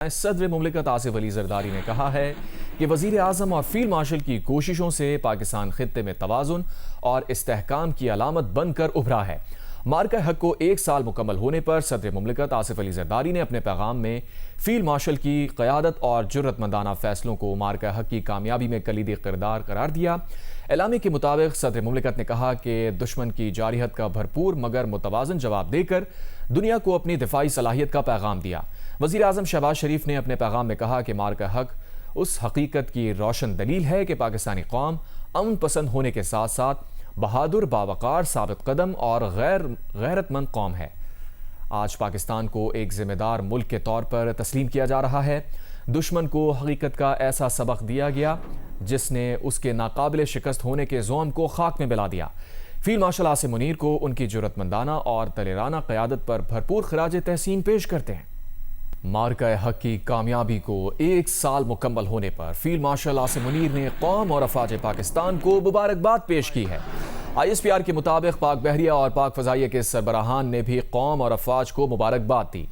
صدر مملکت آصف علی زرداری نے کہا ہے کہ وزیر اعظم اور فیلڈ مارشل کی کوششوں سے پاکستان خطے میں توازن اور استحکام کی علامت بن کر ابھرا ہے۔ مارکہ حق کو 1 سال مکمل ہونے پر صدر مملکت آصف علی زرداری نے اپنے پیغام میں فیلڈ مارشل کی قیادت اور جرأت مندانہ فیصلوں کو مارکہ حق کی کامیابی میں کلیدی کردار قرار دیا۔ اعلامیے کے مطابق صدر مملکت نے کہا کہ دشمن کی جارحیت کا بھرپور مگر متوازن جواب دے کر دنیا کو اپنی دفاعی صلاحیت کا پیغام دیا۔ وزیر اعظم شہباز شریف نے اپنے پیغام میں کہا کہ مارکہ حق اس حقیقت کی روشن دلیل ہے کہ پاکستانی قوم امن پسند ہونے کے ساتھ ساتھ بہادر، باوقار، ثابت قدم اور غیرت مند قوم ہے۔ آج پاکستان کو ایک ذمہ دار ملک کے طور پر تسلیم کیا جا رہا ہے۔ دشمن کو حقیقت کا ایسا سبق دیا گیا جس نے اس کے ناقابل شکست ہونے کے زعم کو خاک میں ملا دیا۔ فیلڈ مارشل آصف منیر کو ان کی جرأت مندانہ اور دلیرانہ قیادت پر بھرپور خراج تحسین پیش کرتے ہیں۔ مارکہ حق کی کامیابی کو 1 سال مکمل ہونے پر فیلڈ مارشل آصف منیر نے قوم اور افواج پاکستان کو مبارکباد پیش کی ہے۔ ISPR کے مطابق پاک بحریہ اور پاک فضائیہ کے سربراہان نے بھی قوم اور افواج کو مبارکباد دی۔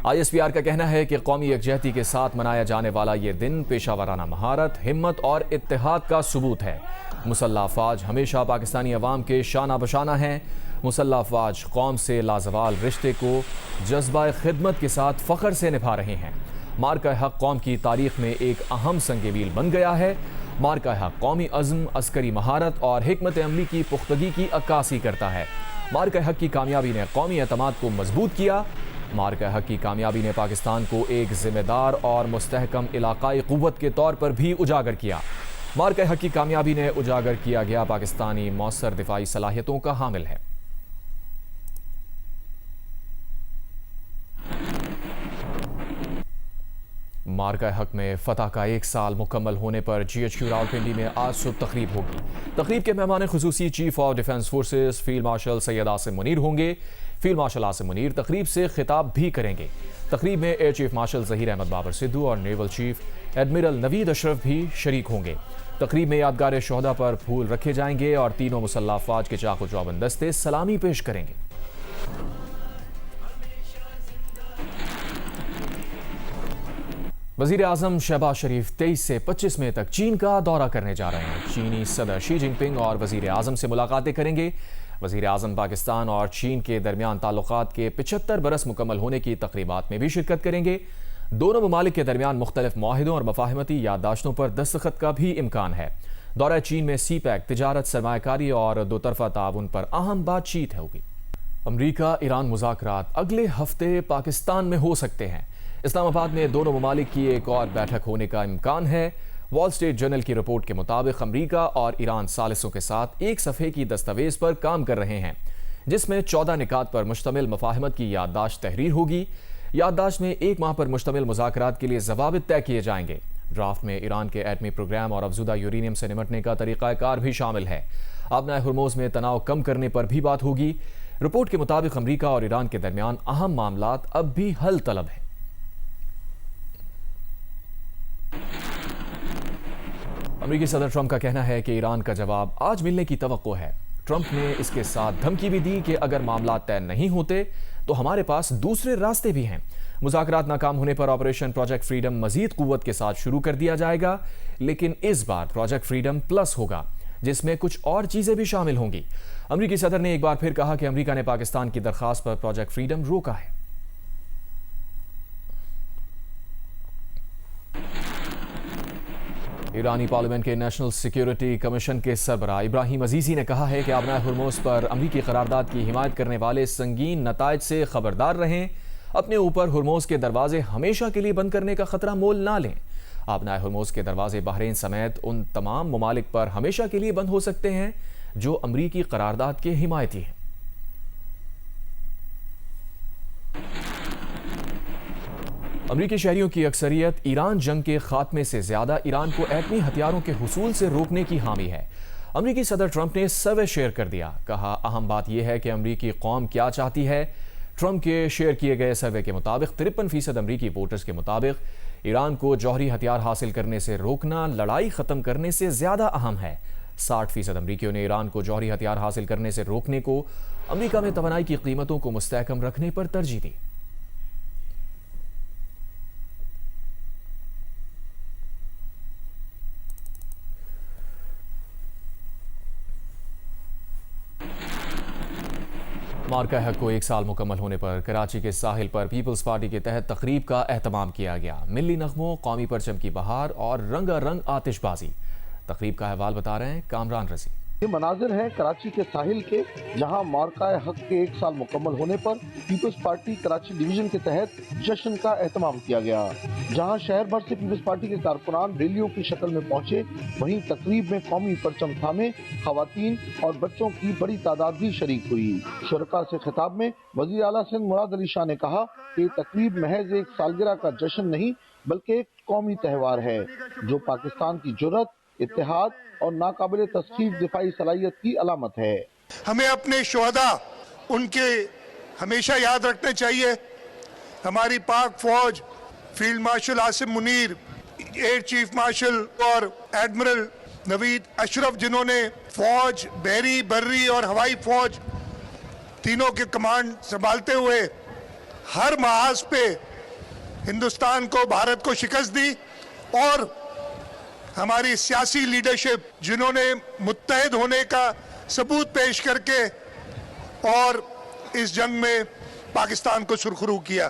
ISPR کا کہنا ہے کہ قومی یکجہتی کے ساتھ منایا جانے والا یہ دن پیشہ ورانہ مہارت، ہمت اور اتحاد کا ثبوت ہے۔ مسلح افواج ہمیشہ پاکستانی عوام کے شانہ بشانہ ہیں۔ مسلح افواج قوم سے لازوال رشتے کو جذبہ خدمت کے ساتھ فخر سے نبھا رہے ہیں۔ مارکہ حق قوم کی تاریخ میں ایک اہم سنگ میل بن گیا ہے۔ مارکہ حق قومی عزم، عسکری مہارت اور حکمت عملی کی پختگی کی عکاسی کرتا ہے۔ مارکہ حق کی کامیابی نے قومی اعتماد کو مضبوط کیا۔ مارکہ حق کی کامیابی نے پاکستان کو ایک ذمہ دار اور مستحکم علاقائی قوت کے طور پر بھی اجاگر کیا۔ مارکہ حق کی کامیابی نے اجاگر کیا گیا پاکستانی مؤثر دفاعی صلاحیتوں کا حامل ہے۔ مارکہ حق میں فتح کا 1 سال مکمل ہونے پر GHQ راولپنڈی میں آج صبح تقریب ہوگی۔ تقریب کے مہمان خصوصی chief of defence forces field marshal Syed Asif Munir ہوں گے۔ فیلڈ مارشل آصف منیر تقریب سے خطاب بھی کریں گے۔ تقریب میں air chief marshal Zaheer Ahmed Babar Sidhu اور نیول چیف ایڈمرل نوید اشرف بھی شریک ہوں گے۔ تقریب میں یادگار شہداء پر پھول رکھے جائیں گے اور تینوں مسلح افواج کے چاق و چوبند دستے سلامی پیش کریں گے۔ وزیر اعظم شہباز شریف 23 سے 25 مئی تک چین کا دورہ کرنے جا رہے ہیں۔ چینی صدر شی جن پنگ اور وزیر اعظم سے ملاقاتیں کریں گے۔ وزیر اعظم پاکستان اور چین کے درمیان تعلقات کے 75 برس مکمل ہونے کی تقریبات میں بھی شرکت کریں گے۔ دونوں ممالک کے درمیان مختلف معاہدوں اور مفاہمتی یادداشتوں پر دستخط کا بھی امکان ہے۔ دورہ چین میں سی پیک، تجارت، سرمایہ کاری اور دوطرفہ تعاون پر اہم بات چیت ہوگی۔ امریکہ ایران مذاکرات اگلے ہفتے پاکستان میں ہو سکتے ہیں۔ اسلام آباد میں دونوں ممالک کی ایک اور بیٹھک ہونے کا امکان ہے۔ وال اسٹریٹ جرنل کی رپورٹ کے مطابق امریکہ اور ایران ثالثوں کے ساتھ ایک صفحے کی دستاویز پر کام کر رہے ہیں جس میں 14 نکات پر مشتمل مفاہمت کی یادداشت تحریر ہوگی۔ یادداشت میں 1 ماہ پر مشتمل مذاکرات کے لیے ضوابط طے کیے جائیں گے۔ ڈرافٹ میں ایران کے ایٹمی پروگرام اور افزودہ یورینیم سے نمٹنے کا طریقہ کار بھی شامل ہے۔ آبنائے ہرموز میں تناؤ کم کرنے پر بھی بات ہوگی۔ رپورٹ کے مطابق امریکہ اور ایران کے درمیان اہم معاملات اب بھی حل طلب ہیں۔ امریکی صدر ٹرمپ کا کہنا ہے کہ ایران کا جواب آج ملنے کی توقع ہے۔ ٹرمپ نے اس کے ساتھ دھمکی بھی دی کہ اگر معاملات طے نہیں ہوتے تو ہمارے پاس دوسرے راستے بھی ہیں۔ مذاکرات ناکام ہونے پر آپریشن پروجیکٹ فریڈم مزید قوت کے ساتھ شروع کر دیا جائے گا، لیکن اس بار پروجیکٹ فریڈم پلس ہوگا جس میں کچھ اور چیزیں بھی شامل ہوں گی۔ امریکی صدر نے ایک بار پھر کہا کہ امریکہ نے پاکستان کی درخواست پر پروجیکٹ فریڈم روکا ہے۔ ایرانی پارلیمنٹ کے نیشنل سیکیورٹی کمیشن کے سربراہ ابراہیم عزیزی نے کہا ہے کہ آبنائے ہرموز پر امریکی قرارداد کی حمایت کرنے والے سنگین نتائج سے خبردار رہیں۔ اپنے اوپر ہرموز کے دروازے ہمیشہ کے لیے بند کرنے کا خطرہ مول نہ لیں۔ آبنائے ہرموز کے دروازے بحرین سمیت ان تمام ممالک پر ہمیشہ کے لیے بند ہو سکتے ہیں جو امریکی قرارداد کے حمایتی ہیں۔ امریکی شہریوں کی اکثریت ایران جنگ کے خاتمے سے زیادہ ایران کو ایٹمی ہتھیاروں کے حصول سے روکنے کی حامی ہے۔ امریکی صدر ٹرمپ نے سروے شیئر کر دیا۔ کہا اہم بات یہ ہے کہ امریکی قوم کیا چاہتی ہے۔ ٹرمپ کے شیئر کیے گئے سروے کے مطابق 53% امریکی ووٹرز کے مطابق ایران کو جوہری ہتھیار حاصل کرنے سے روکنا لڑائی ختم کرنے سے زیادہ اہم ہے۔ 60% امریکیوں نے ایران کو جوہری ہتھیار حاصل کرنے سے روکنے کو امریکہ میں توانائی کی قیمتوں کو مستحکم رکھنے پر ترجیح دی۔ مارکہ حق کو 1 سال مکمل ہونے پر کراچی کے ساحل پر پیپلز پارٹی کے تحت تقریب کا اہتمام کیا گیا۔ ملی نغموں، قومی پرچم کی بہار اور رنگا رنگ آتش بازی۔ تقریب کا احوال بتا رہے ہیں کامران رضی۔ یہ مناظر ہیں کراچی کے ساحل کے، جہاں مارکہ حق کے 1 سال مکمل ہونے پر پیپلز پارٹی کراچی ڈویژن کے تحت جشن کا اہتمام کیا گیا۔ جہاں شہر بھر سے پیپلز پارٹی کے کارکنان ریلیوں کی شکل میں پہنچے، وہیں تقریب میں قومی پرچم تھامے خواتین اور بچوں کی بڑی تعداد بھی شریک ہوئی۔ شرکاء سے خطاب میں وزیر اعلیٰ سندھ مراد علی شاہ نے کہا کہ یہ تقریب محض ایک سالگرہ کا جشن نہیں بلکہ ایک قومی تہوار ہے جو پاکستان کی جرأت، اتحاد اور ناقابل تسخیر دفاعی صلاحیت کی علامت ہے۔ ہمیں اپنے شہداء ان کے ہمیشہ یاد رکھنے چاہیے۔ ہماری پاک فوج، field marshal Asim Munir, year chief martial اور ایڈمرل نوید اشرف، جنہوں نے فوج، بحری، بری اور ہوائی فوج تینوں کے کمانڈ سنبھالتے ہوئے ہر محاذ پہ ہندوستان کو، بھارت کو شکست دی، اور ہماری سیاسی لیڈرشپ جنہوں نے متحد ہونے کا ثبوت پیش کر کے اور اس جنگ میں پاکستان کو سرخرو کیا۔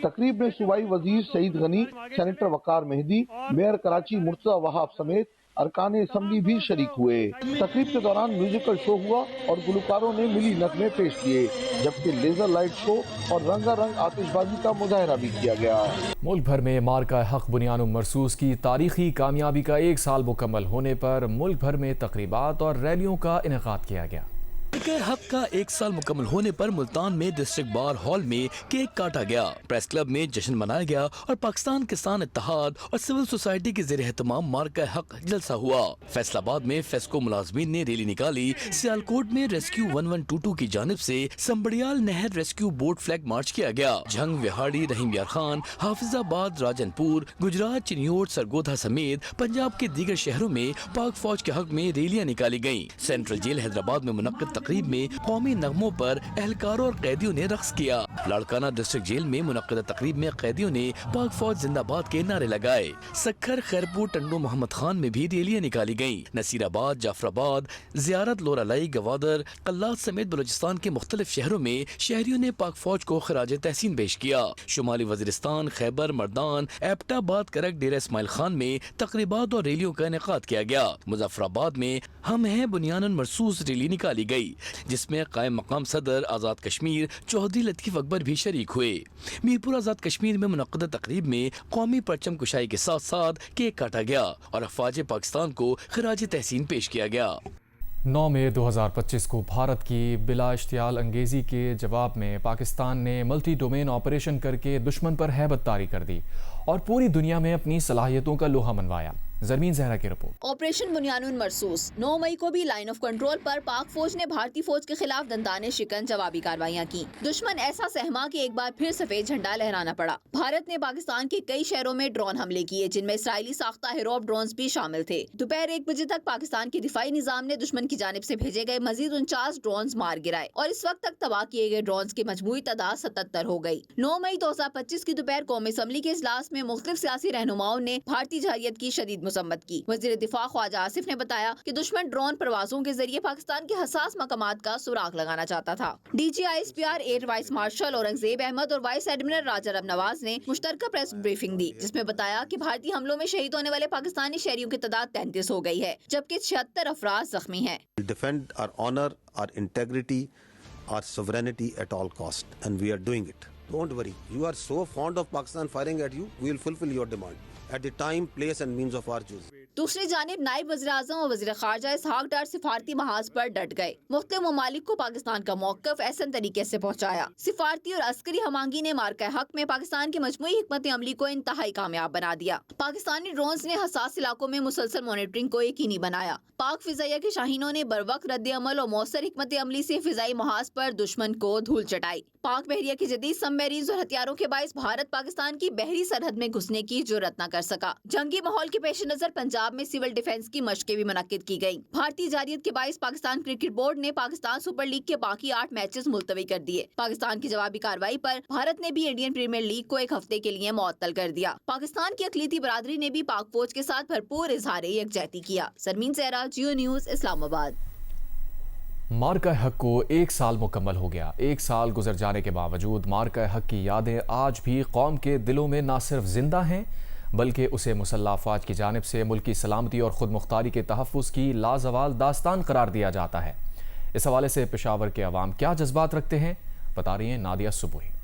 تقریب میں صوبائی وزیر سعید غنی، سینیٹر وقار مہدی، میئر کراچی مرتضی وہاب سمیت ارکان اسمبلی بھی شریک ہوئے۔ تقریب کے دوران میوزیکل شو ہوا اور گلوکاروں نے ملی نغمے پیش کیے، جبکہ لیزر لائٹ شو اور رنگا رنگ آتش بازی کا مظاہرہ بھی کیا گیا۔ ملک بھر میں مارکہ حق بنیان مرصوص کی تاریخی کامیابی کا 1 سال مکمل ہونے پر ملک بھر میں تقریبات اور ریلیوں کا انعقاد کیا گیا۔ مارکہ حق کا 1 سال مکمل ہونے پر ملتان میں ڈسٹرکٹ بار ہال میں کیک کاٹا گیا، پریس کلب میں جشن منایا گیا اور پاکستان کسان اتحاد اور سول سوسائٹی کے زیر اہتمام مارکہ حق جلسہ ہوا۔ فیصل آباد میں فیسکو ملازمین نے ریلی نکالی۔ سیالکوٹ میں ریسکیو 1122 کی جانب سے سمبڑیال نہر ریسکیو بوٹ فلیگ مارچ کیا گیا۔ جھنگ، وہاڑی، رحیم یار خان، حافظ آباد، راجن پور، گجرات، چنیوٹ، سرگودھا سمیت پنجاب کے دیگر شہروں میں پاک فوج کے حق میں ریلیاں نکالی گئیں۔ سینٹرل جیل حیدرآباد میں منعقد تقریب میں قومی نغموں پر اہلکاروں اور قیدیوں نے رقص کیا۔ لاڑکانہ ڈسٹرکٹ جیل میں منعقدہ تقریب میں قیدیوں نے پاک فوج زندہ باد کے نعرے لگائے۔ سکھر، خیرپور، ٹنڈو محمد خان میں بھی ریلیاں نکالی گئیں۔ نصیر آباد، جعفر آباد، زیارت، لورالائی، گوادر، قلات سمیت بلوچستان کے مختلف شہروں میں شہریوں نے پاک فوج کو خراج تحسین پیش کیا۔ شمالی وزیرستان، خیبر، مردان، ایبٹ آباد، کرک، ڈیرہ اسماعیل خان میں تقریبات اور ریلیوں کا انعقاد کیا گیا۔ مظفر آباد میں ہم ہیں بنیان مرصوص ریلی نکالی گئی، جس میں قائم مقام صدر آزاد کشمیر چودھری لطیف اکبر بھی شریک ہوئے۔ میرپور آزاد کشمیر میں منعقدہ تقریب میں قومی پرچم کشائی کے ساتھ ساتھ کیک کاٹا گیا اور افواج پاکستان کو خراج تحسین پیش کیا گیا۔ 9 مئی 2025 کو بھارت کی بلا اشتعال انگیزی کے جواب میں پاکستان نے ملٹی ڈومین آپریشن کر کے دشمن پر ہیبت طاری کر دی اور پوری دنیا میں اپنی صلاحیتوں کا لوہا منوایا۔ زرمین زہرا کی رپورٹ۔ آپریشن بنیان مرصوص 9 مئی کو بھی لائن آف کنٹرول پر پاک فوج نے بھارتی فوج کے خلاف دندانے شکن جوابی کارروائیاں کی۔ دشمن ایسا سہما کہ ایک بار پھر سفید جھنڈا لہرانا پڑا۔ بھارت نے پاکستان کے کئی شہروں میں ڈرون حملے کیے، جن میں اسرائیلی ساختہ ہیروپ ڈرونز بھی شامل تھے۔ دوپہر 1 بجے تک پاکستان کے دفاعی نظام نے دشمن کی جانب سے بھیجے گئے مزید 49 ڈرونز مار گرائے اور اس وقت تک تباہ کیے گئے ڈرونز کی مجموعی تعداد 77 ہو گئی۔ 9 مئی 2025 کی دوپہر قومی اسمبلی کے اجلاس میں مختلف سیاسی رہنماؤں نے بھارتی جارحیت کی شدید مذمت کی۔ وزیر دفاع خواجہ آصف نے بتایا کہ دشمن ڈرون پروازوں کے ذریعے پاکستان کے حساس مقامات کا سراغ لگانا چاہتا تھا۔ D G I S P R air vice marshal Aurangzeb Ahmed اور وائس ایڈمرل راجہ رب نواز نے مشترکہ پریس بریفنگ دی، جس میں بتایا کہ بھارتی حملوں میں شہید ہونے والے پاکستانی شہریوں کی تعداد 33 ہو گئی ہے، جبکہ 76 افراد زخمی ہیں۔ Defend our honor, our integrity, our sovereignty at all cost, and we are doing it. Don't worry. You are so fond of Pakistan firing at you, we will fulfill your demand at the time, place and means of our choosing. دوسری جانب نائب وزیر اعظم اور وزیر خارجہ اسحاق ڈار سفارتی محاذ پر ڈٹ گئے۔ مختلف ممالک کو پاکستان کا موقف احسن طریقے سے پہنچایا۔ سفارتی اور عسکری ہم آہنگی نے مارکہ حق میں پاکستان کی مجموعی حکمت عملی کو انتہائی کامیاب بنا دیا۔ پاکستانی ڈرونز نے حساس علاقوں میں مسلسل مانیٹرنگ کو یقینی بنایا۔ پاک فضائیہ کے شاہینوں نے بروقت رد عمل اور مؤثر حکمت عملی سے فضائی محاذ پر دشمن کو دھول چٹائی۔ پاک بحریہ کی جدید سب میرینز اور ہتھیاروں کے باعث بھارت پاکستان کی بحری سرحد میں گھسنے کی جرأت نہ کر سکا۔ جنگی ماحول کے پیش نظر پنجاب میں سول ڈیفنس کی مشقیں بھی منعقد کی گئیں۔ بھارتی جارحیت کے باعث پاکستان کرکٹ بورڈ نے پاکستان سپر لیگ کے باقی 8 میچز ملتوی کر دیے۔ پاکستان کی جوابی کارروائی پر بھارت نے بھی انڈین پریمیئر لیگ کو 1 ہفتے کے لیے معطل کر دیا۔ پاکستان کی اقلیتی برادری نے بھی پاک فوج کے ساتھ بھرپور اظہار یکجہتی کیا۔ سرمین زہرا، جیو نیوز، اسلام آباد۔ مارکہ حق کو 1 سال مکمل ہو گیا۔ 1 سال گزر جانے کے باوجود مارکہ حق کی یادیں آج بھی قوم کے دلوں میں نہ صرف زندہ ہیں بلکہ اسے مسلح افواج کی جانب سے ملکی سلامتی اور خود مختاری کے تحفظ کی لازوال داستان قرار دیا جاتا ہے۔ اس حوالے سے پشاور کے عوام کیا جذبات رکھتے ہیں، بتا رہی ہیں نادیہ صبوحی۔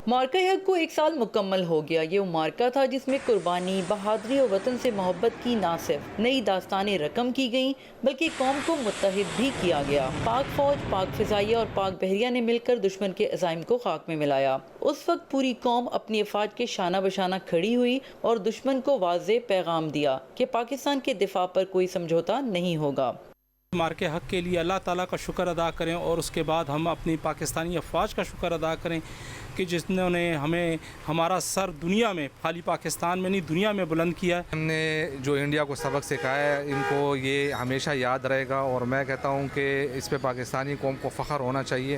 مارکہ حق کو 1 سال مکمل ہو گیا۔ یہ وہ مارکہ تھا جس میں قربانی، بہادری اور وطن سے محبت کی نہ صرف نئی داستانیں رقم کی گئیں بلکہ قوم کو متحد بھی کیا گیا۔ پاک فوج، پاک فضائیہ اور پاک بحریہ نے مل کر دشمن کے عزائم کو خاک میں ملایا۔ اس وقت پوری قوم اپنی افواج کے شانہ بشانہ کھڑی ہوئی اور دشمن کو واضح پیغام دیا کہ پاکستان کے دفاع پر کوئی سمجھوتا نہیں ہوگا۔ مارکہ حق کے لیے اللہ تعالیٰ کا شکر ادا کریں اور اس کے بعد ہم اپنی پاکستانی افواج کا شکر ادا کریں کہ جنہوں نے ہمیں ہمارا سر دنیا میں، خالی پاکستان میں نہیں دنیا میں بلند کیا ہے۔ ہم نے جو انڈیا کو سبق سکھایا ہے ان کو یہ ہمیشہ یاد رہے گا اور میں کہتا ہوں کہ اس پہ پاکستانی قوم کو فخر ہونا چاہیے۔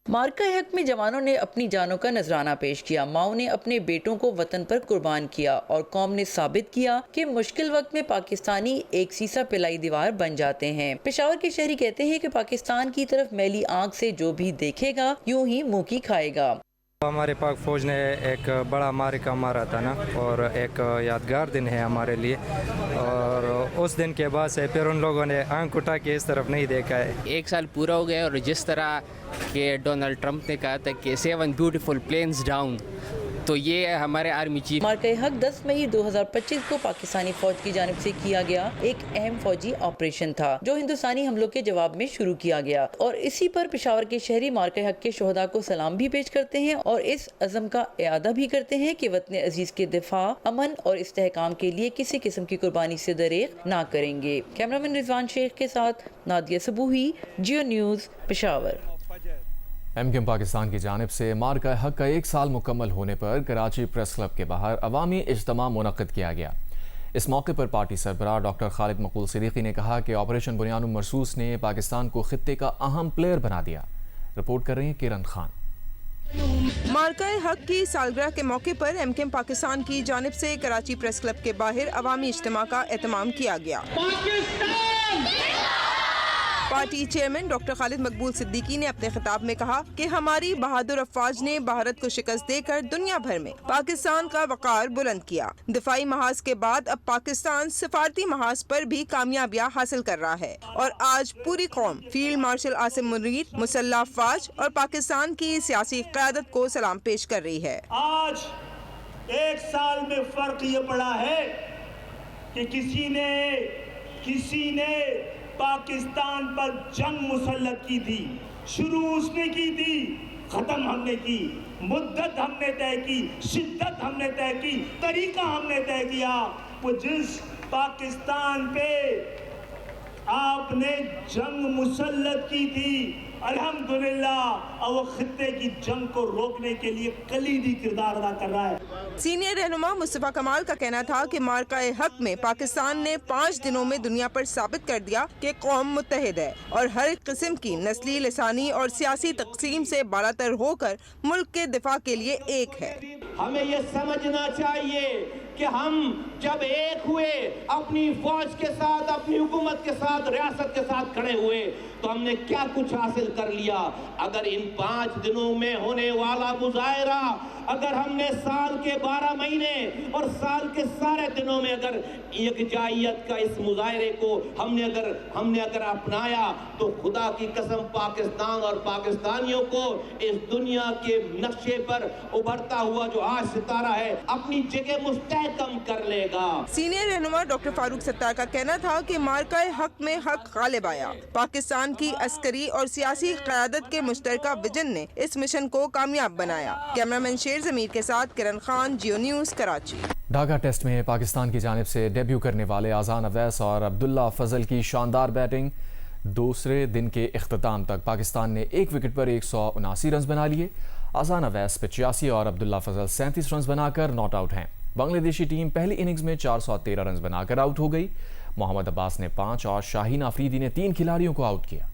مارکہ حق میں جوانوں نے اپنی جانوں کا نذرانہ پیش کیا، ماؤں نے اپنے بیٹوں کو وطن پر قربان کیا اور قوم نے ثابت کیا کہ مشکل وقت میں پاکستانی ایک سیسا پلائی دیوار بن جاتے ہیں۔ پشاور کے شہری کہتے ہیں کہ پاکستان کی طرف میلی آنکھ سے جو بھی دیکھے گا یوں ہی منہ کی کھائے گا۔ ہمارے پاک فوج نے ایک بڑا معرکہ مارا تھا نا، اور ایک یادگار دن ہے ہمارے لیے، اور اس دن کے بعد سے پھر ان لوگوں نے آنکھ اٹھا کے اس طرف نہیں دیکھا ہے۔ 1 سال پورا ہو گیا اور جس طرح کہ ڈونلڈ ٹرمپ نے کہا تھا کہ 7 بیوٹیفل پلینز ڈاؤن، تو یہ ہمارے آرمی چیف۔ مارکہ حق 10 مئی 2025 کو پاکستانی فوج کی جانب سے کیا گیا ایک اہم فوجی آپریشن تھا جو ہندوستانی حملوں کے جواب میں شروع کیا گیا، اور اسی پر پشاور کے شہری مارکہ حق کے شہداء کو سلام بھی پیش کرتے ہیں اور اس عزم کا اعادہ بھی کرتے ہیں کہ وطن عزیز کے دفاع، امن اور استحکام کے لیے کسی قسم کی قربانی سے دریغ نہ کریں گے۔ کیمرامین رضوان شیخ کے ساتھ Nadia Sabuhi, Geo News, Peshawar. MKM Pakistan کی جانب سے مارکہ حق کا 1 سال مکمل ہونے پر کراچی پریس کلب کے باہر عوامی اجتماع منعقد کیا گیا۔ اس موقع پر پارٹی سربراہ ڈاکٹر خالد مقبول صدیقی نے کہا کہ آپریشن بنیان مرصوص نے پاکستان کو خطے کا اہم پلیئر بنا دیا۔ رپورٹ کر رہے ہیں کرن خان۔ مارکہ حق کی سالگرہ کے موقع پر MKM پاکستان کی جانب سے کراچی پریس کلب کے باہر عوامی اجتماع کا اہتمام کیا گیا۔ پارٹی چیئرمین ڈاکٹر خالد مقبول صدیقی نے اپنے خطاب میں کہا کہ ہماری بہادر افواج نے بھارت کو شکست دے کر دنیا بھر میں پاکستان کا وقار بلند کیا۔ دفاعی محاذ کے بعد اب پاکستان سفارتی محاذ پر بھی کامیابیاں حاصل کر رہا ہے، اور آج پوری قوم فیلڈ مارشل عاصم منیر، مسلح افواج اور پاکستان کی سیاسی قیادت کو سلام پیش کر رہی ہے۔ آج 1 سال میں فرق یہ پڑا ہے کہ کسی نے پاکستان پر جنگ مسلط کی تھی، شروع اس نے کی تھی، ختم ہم نے کی، مدت ہم نے طے کی، شدت ہم نے طے کی، طریقہ ہم نے طے کیا۔ وہ جس پاکستان پہ آپ نے جنگ مسلط کی تھی، الحمدللہ اور وہ خطے کی جنگ کو روکنے کے لیے کلیدی کردار ادا کر رہا ہے۔ سینئر رہنما مصطفیٰ کمال کا کہنا تھا کہ مارکہ حق میں پاکستان نے 5 دنوں میں دنیا پر ثابت کر دیا کہ قوم متحد ہے اور ہر قسم کی نسلی، لسانی اور سیاسی تقسیم سے بالاتر ہو کر ملک کے دفاع کے لیے ایک ہے۔ ہمیں یہ سمجھنا چاہیے کہ ہم جب ایک ہوئے، اپنی فوج کے ساتھ، اپنی حکومت کے ساتھ، ریاست کے ساتھ کھڑے ہوئے تو ہم نے کیا کچھ حاصل کر لیا۔ اگر ان 5 دنوں میں ہونے والا مظاہرہ، اگر ہم نے سال کے 12 مہینے اور سال کے سارے دنوں میں اگر یکجائیت کا اس مظاہرے کو ہم نے اگر اپنایا تو خدا کی قسم پاکستان اور پاکستانیوں کو اس دنیا کے نقشے پر ابھرتا ہوا جو آج ستارہ ہے اپنی جگہ مستحکم کر لے گا۔ سینئر رہنما ڈاکٹر فاروق ستار کا کہنا تھا کہ مارکہ حق میں حق غالب آیا۔ پاکستان کی عسکری اور سیاسی قیادت کے مشترکہ ویژن نے اس مشن کو کامیاب بنایا۔ کیمرامین شیر ضمیر کے ساتھ کرن خان، جیو نیوز، کراچی۔ ڈھاکہ ٹیسٹ میں پاکستان کی جانب سے ڈیبیو کرنے والے اذان اویس اور عبداللہ فضل کی شاندار بیٹنگ۔ دوسرے دن کے اختتام تک پاکستان نے 1 وکٹ پر 179 رنز بنا لیے۔ اذان اویس 85 اور عبداللہ فضل 37 رنز بنا کر ناٹ آؤٹ ہیں۔ بنگلہ دیشی ٹیم پہلی اننگز میں 413 رنز بنا کر آؤٹ ہو گئی۔ محمد عباس نے 5 اور شاہین آفریدی نے 3 کھلاڑیوں کو آؤٹ کیا۔